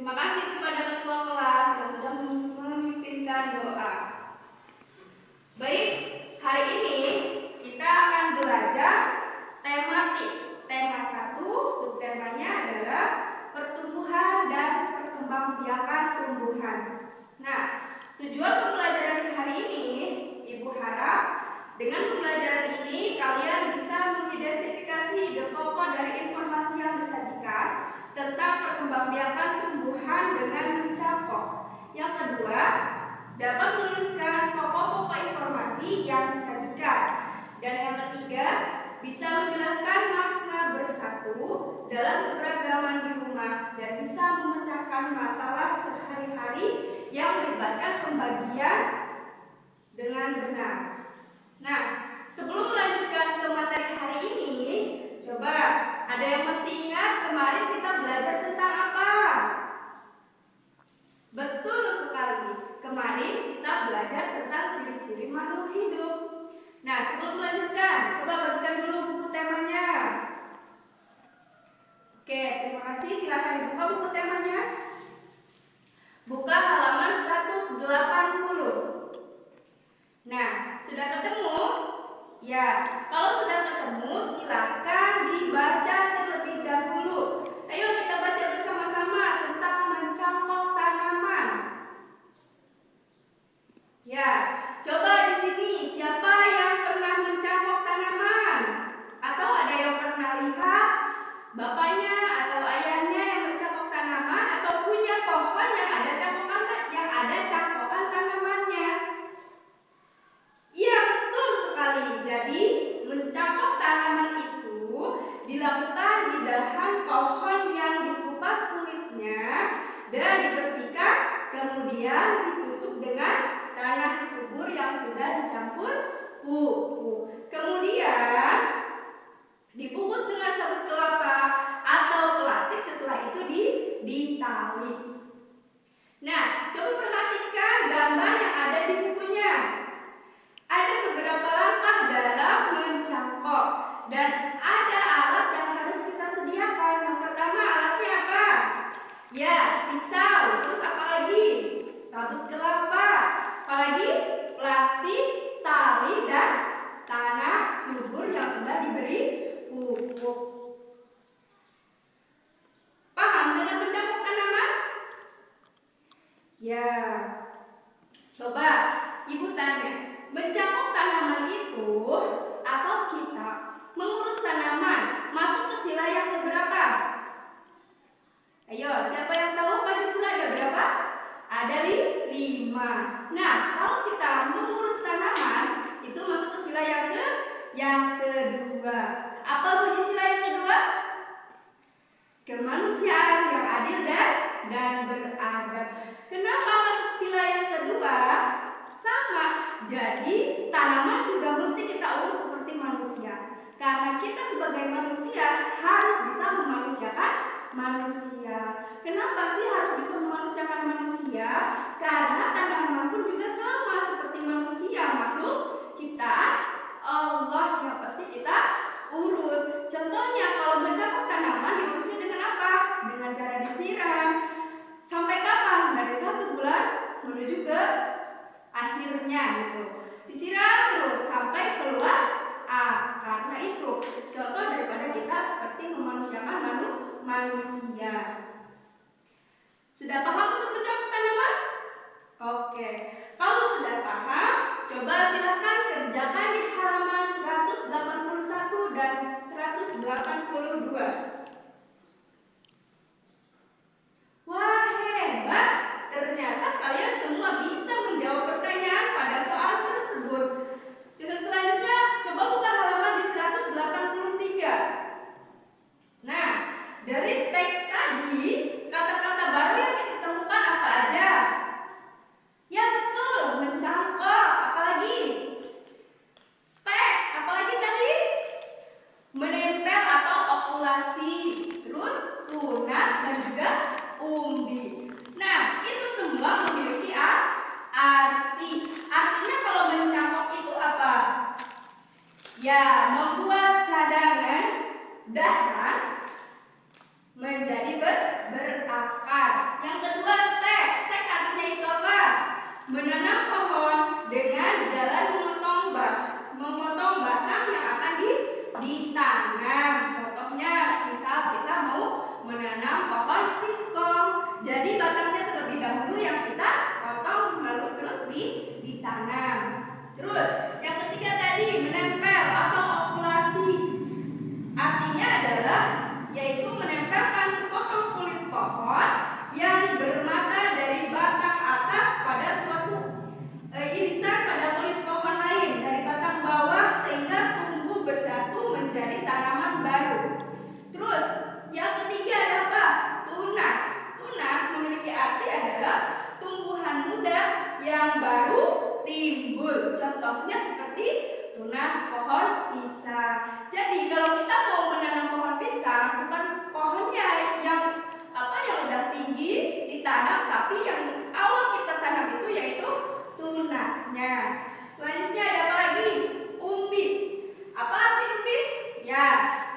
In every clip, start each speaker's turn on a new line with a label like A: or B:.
A: Terima kasih kepada ketua kelas yang sudah memimpinkan doa. Baik, hari ini kita akan belajar tematik. Tema 1, subtemanya adalah pertumbuhan dan perkembangbiakan tumbuhan. Nah, tujuan pembelajaran hari ini, Ibu harap dengan pembelajaran ini kalian bisa mengidentifikasi ide pokok dari informasi yang disajikan tentang perkembangbiakan tumbuhan dengan mencangkok. Yang kedua, dapat menuliskan pokok-pokok informasi yang disajikan. Dan yang ketiga, bisa menjelaskan makna bersatu dalam keberagaman di rumah dan bisa memecahkan masalah sehari-hari yang melibatkan pembagian dengan benar. Nah, sebelum melanjutkan ke materi hari ini, coba ada yang masih ingat kemarin kita belajar tentang apa? Betul sekali, kemarin kita belajar tentang ciri-ciri makhluk hidup. Nah, sebelum melanjutkan, coba bagikan dulu buku temanya. Oke, terima kasih. Silahkan dibuka buku temanya. Buka halaman 180. Nah, sudah ketemu? Ya, kalau sudah ketemu silakan dibaca terlebih dahulu. Ayo kita baca bersama-sama tentang mencangkok tanaman. Ya, coba di sini siapa yang pernah mencangkok tanaman? Atau ada yang pernah lihat bapaknya atau ayahnya yang mencangkok tanaman atau punya pohon yang ada cangkokan tanamannya? Iya, betul sekali. Jadi, mencangkok tanaman itu dilakukan di dahan pohon yang dikupas kulitnya dan dibersihkan, kemudian ditutup dengan tanah subur yang sudah dicampur pupuk. Kemudian dibungkus dengan sabut kelapa atau plastik, setelah itu ditali. Nah, coba perhatikan gambar yang ada di bukunya. Ada beberapa langkah dalam mencangkok dan ada alat yang harus kita sediakan. Yang pertama, alatnya apa? Ya, pisau. Terus apa lagi? Sabut kelapa. Apalagi? Plastik, tali, dan tanah subur yang sudah diberi pupuk. Paham dengan mencangkok tanaman? Ya. Coba Ibu tanya, mencangkok tanaman itu atau kita mengurus tanaman masuk ke sila yang keberapa? Ayo, siapa yang tahu Pancasila ada berapa? Ada 5. Nah, kalau kita mengurus tanaman itu masuk ke sila yang kedua. Apa bunyi sila yang kedua? Kemanusiaan yang adil dan beradab. Kenapa masuk sila yang kedua? Sama, jadi tanaman juga mesti kita urus seperti manusia. Karena kita sebagai manusia harus bisa memanusiakan manusia. Kenapa sih harus bisa memanusiakan manusia? Karena tanaman pun juga sama seperti manusia, makhluk ciptaan Allah yang pasti kita urus. Contohnya kalau mencangkok tanaman diurusnya dengan apa? Dengan cara disiram. Sampai kapan? Dari 1 bulan menuju ke akhirnya gitu. Disiram terus sampai keluar karena itu contoh daripada kita seperti memanusiakan manusia. Sudah paham untuk mencangkok tanaman? Oke. Kalau sudah paham, coba silahkan kerjakan di halaman 181 dan 182. Wah, hebat. Ternyata kalian semua bisa menjawab pertanyaan pada soal tersebut. Selanjutnya, coba buka halaman di 183. Nah, dari teks tadi, kata-kata baru yang kita temukan apa aja? Ya betul, mencangkok. Apalagi? Stek. Apalagi tadi? Menempel atau okulasi. Terus tunas dan juga umbi. Nah, itu semua memiliki arti. Artinya kalau mencangkok itu apa? Ya, membuat cadangan dahan menjadi berakar. Yang menanam pohon dengan jalan memotong batang yang akan ditanam. Contohnya, misal kita mau menanam pohon singkong, jadi batangnya terlebih dahulu yang kita potong lalu terus ditanam. Terus yang ketiga tadi menempel atau okulasi, artinya adalah yaitu menempelkan sepotong kulit pohon yang bermata dari batang atas pada suatu irisan pada kulit pohon lain dari batang bawah sehingga tumbuh bersatu menjadi tanaman baru. Terus yang ketiga ada apa? Tunas. Tunas memiliki arti adalah tumbuhan muda yang baru timbul. Contohnya seperti tunas pohon pisang. Jadi kalau kita mau menanam pohon pisang, bukan pohonnya yang udah tinggi ditanam, tapi yang awal kita tanam itu yaitu tunasnya. Selanjutnya ada apa lagi? Umbi. Apa arti umbi? Ya,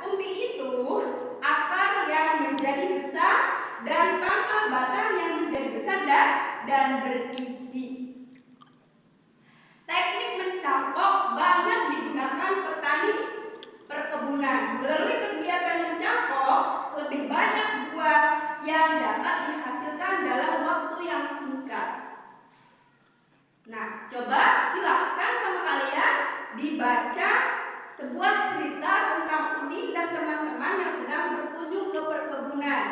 A: umbi itu akar yang menjadi besar dan pangkal batang yang menjadi besar dan berisi. Teknik mencangkok banyak digunakan petani perkebunan. Melalui kegiatan mencangkok, lebih banyak buah yang dapat dihasilkan dalam waktu yang singkat. Nah, coba silahkan sama kalian dibaca sebuah cerita tentang Udin dan teman-teman yang sedang berkunjung ke perkebunan.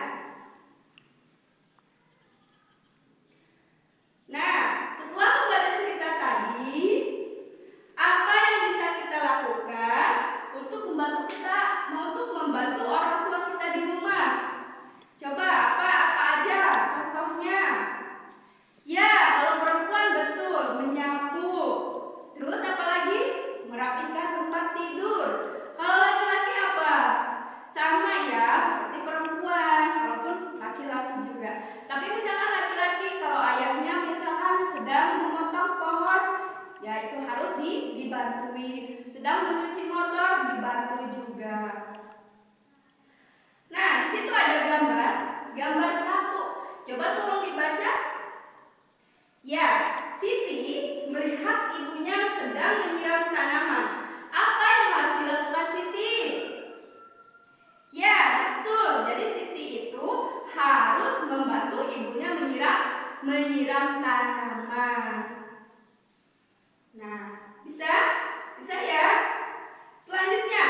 A: Nah, setelah membaca cerita tadi, apa yang bisa kita lakukan untuk membantu orang tua kita di rumah? Coba apa aja contohnya? Ya, kalau perempuan betul menyapu. Terus apa lagi? Merapikan tempat tidur. Kalau laki-laki apa? Sama ya, seperti perempuan, walaupun laki-laki juga. Tapi misalkan laki-laki kalau ayahnya misalkan sedang memotong pohon, ya itu harus dibantui. Sedang mencuci motor, dibantu juga. Nah, di situ ada gambar 1. Coba tolong dibaca. Ya, Siti melihat ibunya sedang menyiram tanaman. Apa yang harus dilakukan Siti? Ya, betul. Jadi Siti itu harus membantu ibunya menyiram tanaman. Nah, bisa ya? Selanjutnya,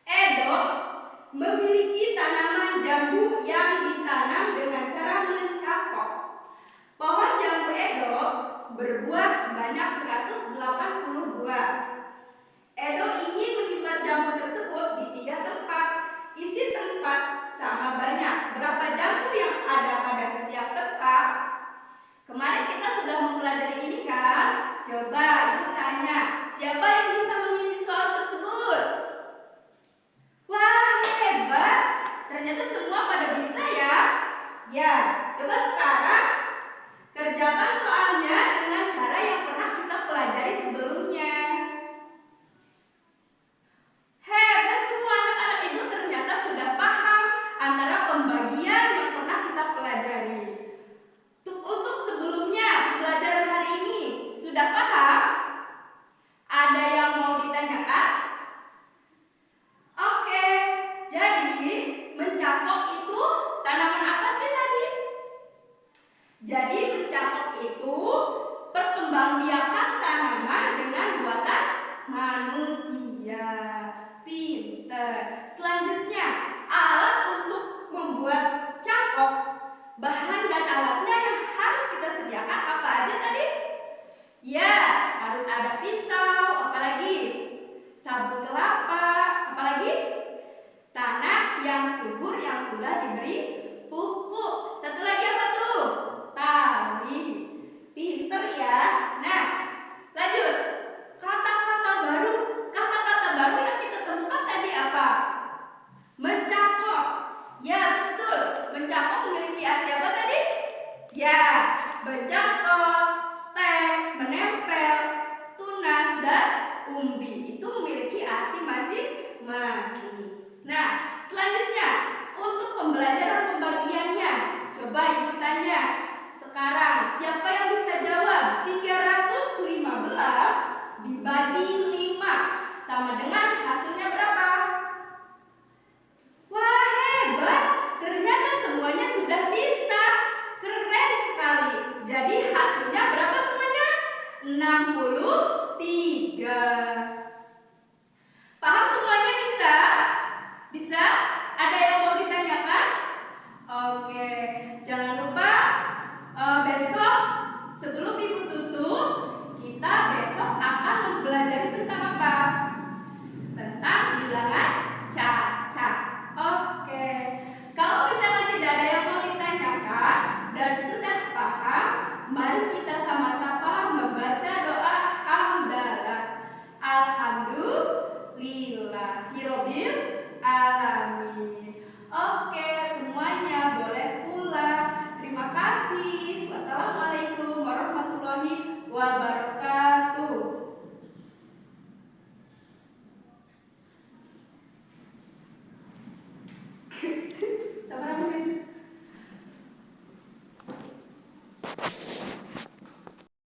A: Edo memiliki tanaman jambu yang ditanam dengan cara mencangkok. Pohon jambu Edo berbuah sebanyak 180 buah. Edo ingin menyimpan jambu tersebut di 3 tempat. Isi tempat sama banyak. Berapa jambu yang ada pada setiap tempat? Kemarin kita sudah mempelajari ini kan? Coba ibu tanya, siapa yang bisa mengisi soal tersebut? Wah, hebat. Ternyata semua pada bisa ya. Ya, coba sekarang kerjakan soalnya dengan cara yang pernah kita pelajari sebelumnya. Hebat semua anak-anak ibu, ternyata sudah paham antara pembagian yang pernah kita pelajari. Untuk sebelumnya, pembelajaran hari ini sudah paham? Ada yang mau ditanyakan? Oke, jadi mencangkok itu tanaman apa sih tadi? Jadi mencangkok itu perkembangbiakan tanaman dengan buatan manusia. Pinter. Selanjutnya, alat untuk membuat cangkok. Bahan dan alatnya yang harus kita sediakan apa aja tadi? Ya, harus ada pisau, apalagi sabut kelapa, apalagi tanah yang subur yang sudah diberi pupuk. Satu lagi apa tuh? Tali. Pinter ya. Nah, lanjut. Kata-kata baru yang kita temukan tadi apa? Mencangkok. Ya, betul. Mencangkok memiliki arti apa tadi? Ya, mencangkok, stem, menempel, tunas, dan umbi. Itu memiliki arti masing-masing. Nah, selanjutnya untuk pembelajaran pembagiannya. Coba ibu tanya. Sekarang, siapa yang bisa sudah bisa. Keren sekali. Jadi hasilnya berapa semuanya? 60